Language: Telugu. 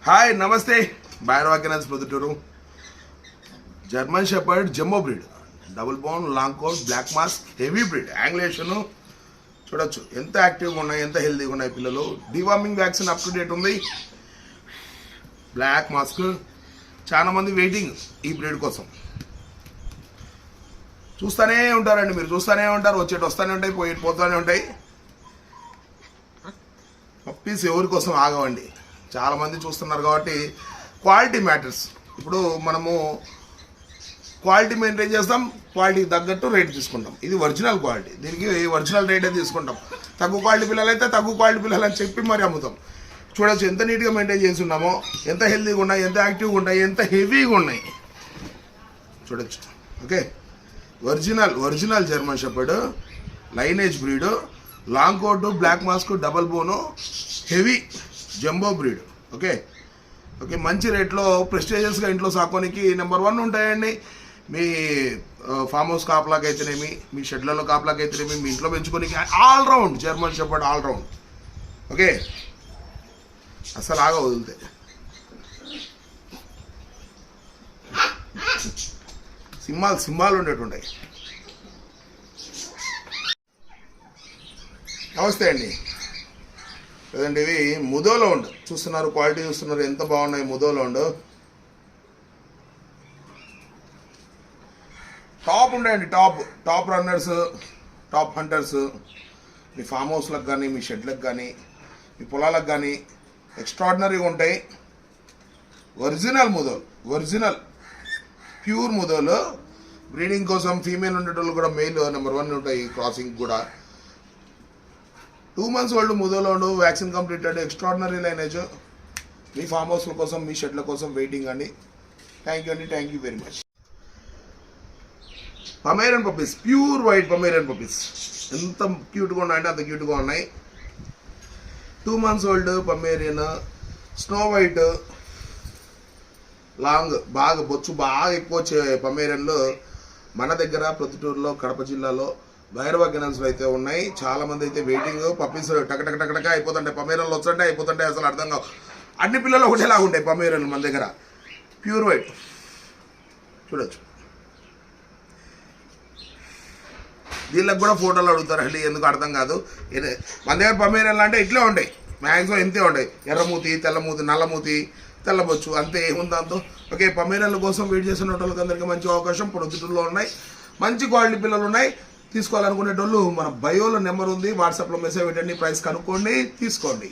హాయ్ నమస్తే బైర్వాకినస్ Proddatur German shepherd jumbo breed double bone long coat black mask heavy breed angulation చూడొచ్చు ఎంత యాక్టివ్గా ఉన్నాయి ఎంత హెల్తీగా ఉన్నాయి పిల్లలు deworming vaccine up to date ఉంది బ్లాక్ మాస్క్ చాలా మంది వెయిటింగ్ ఈ బ్రీడ్ కోసం చూస్తూనే ఉంటారండి మీరు చూస్తూనే ఉంటారు వచ్చేటి వస్తూనే ఉంటాయి పోతూనే ఉంటాయి పప్పీస్ ఎవరి కోసం ఆగవండి చాలా మంది చూస్తున్నారు కాబట్టి క్వాలిటీ మ్యాటర్స్ ఇప్పుడు మనము క్వాలిటీ మెయింటైన్ చేస్తాం క్వాలిటీకి తగ్గట్టు రేట్ తీసుకుంటాం ఇది ఒరిజినల్ క్వాలిటీ దీనికి ఒరిజినల్ రేటే తీసుకుంటాం తక్కువ క్వాలిటీ పిల్లలు అయితే తక్కువ క్వాలిటీ పిల్లలు అని చెప్పి మరి అమ్ముతాం చూడొచ్చు ఎంత నీట్గా మెయింటైన్ చేస్తున్నామో ఎంత హెల్తీగా ఉన్నాయి ఎంత యాక్టివ్గా ఉన్నాయి ఎంత హెవీగా ఉన్నాయి చూడొచ్చు okay original German shepherd lineage breed long coat black mask double bone heavy jumbo breed okay okay మంచి రేట్లో ప్రెస్టేజియస్గా ఇంట్లో సాకోనికి నెంబర్ 1 ఉంటాయండి మీ ఫామ్ హౌస్ కాపలాకి అయితేనేమి మీ షెడ్లలో కాపలాకి అయితేనేమి మీ ఇంట్లో పెంచుకోనికి all round German shepherd all round okay అసలు ఆగా వదిలితే సింహాలు ఉండేటుంటాయి నమస్తే అండి లేదండి ఇవి ముదోలో ఉండు చూస్తున్నారు క్వాలిటీ చూస్తున్నారు ఎంత బాగున్నాయి ముదోలో ఉండు టాప్ ఉన్నాయండి టాప్ రన్నర్స్ టాప్ హంటర్స్ మీ ఫామ్ హౌస్లకు కానీ మీ షెడ్లకు కానీ మీ పొలాలకు కానీ ఎక్స్ట్రాడినరీగా ఉంటాయి ఒరిజినల్ ప్యూర్ ముదోలు బ్రీడింగ్ కోసం ఫీమేల్ ఉండేటోళ్ళు కూడా మెయిల్ నెంబర్ 1 ఉంటాయి క్రాసింగ్ కూడా 2 months ఓల్డ్ ముదోలో ఉండు వ్యాక్సిన్ కంప్లీటెడ్ ఎక్స్ట్రాడినరీ లైనేజ్ మీ ఫామ్ హౌస్ల కోసం మీ షెడ్ల కోసం వెయిటింగ్ అండి thank you very much Pomeranian puppies pure white Pomeranian puppies ఎంత క్యూట్గా ఉన్నాయంటే అంత క్యూట్గా ఉన్నాయి 2 months old Pomeranian snow white long బాగా బొచ్చు బాగా ఎక్కువ వచ్చే పమేరియన్లు మన దగ్గర ప్రొద్దుటూరులో కడప జిల్లాలో భైరవ కెనాల్స్లో అయితే ఉన్నాయి చాలా మంది అయితే వెయిటింగ్ పప్పీస్ టక అయిపోతుంటాయి పమేరియన్లు వచ్చంటే అయిపోతుంటాయి అసలు అర్థం కావు అన్ని పిల్లలు ఒకటేలాగా ఉంటాయి పమేరియన్లు మన దగ్గర ప్యూర్ వైట్ చూడొచ్చు వీళ్ళకి కూడా ఫోటోలు అడుగుతారండి ఎందుకు అర్థం కాదు మన దగ్గర పమేరియన్లు అంటే ఇట్లే ఉంటాయి మ్యాక్సిమం ఇంతే ఉంటాయి ఎర్రమూతి తెల్లమూతి నల్లమూతి తెల్లబొచ్చు అంతే ఏముంది దాంతో ఓకే పమేరియన్ల కోసం వెయిట్ చేసిన వాళ్ళకి అందరికీ మంచి అవకాశం ప్రొద్దుటూరులో ఉన్నాయి మంచి క్వాలిటీ పిల్లలు ఉన్నాయి తీసుకోవాలనుకునేటోళ్ళు మన బయోలో నెంబర్ ఉంది వాట్సాప్లో మెసేజ్ పెట్టండి ప్రైస్ కనుక్కోండి తీసుకోండి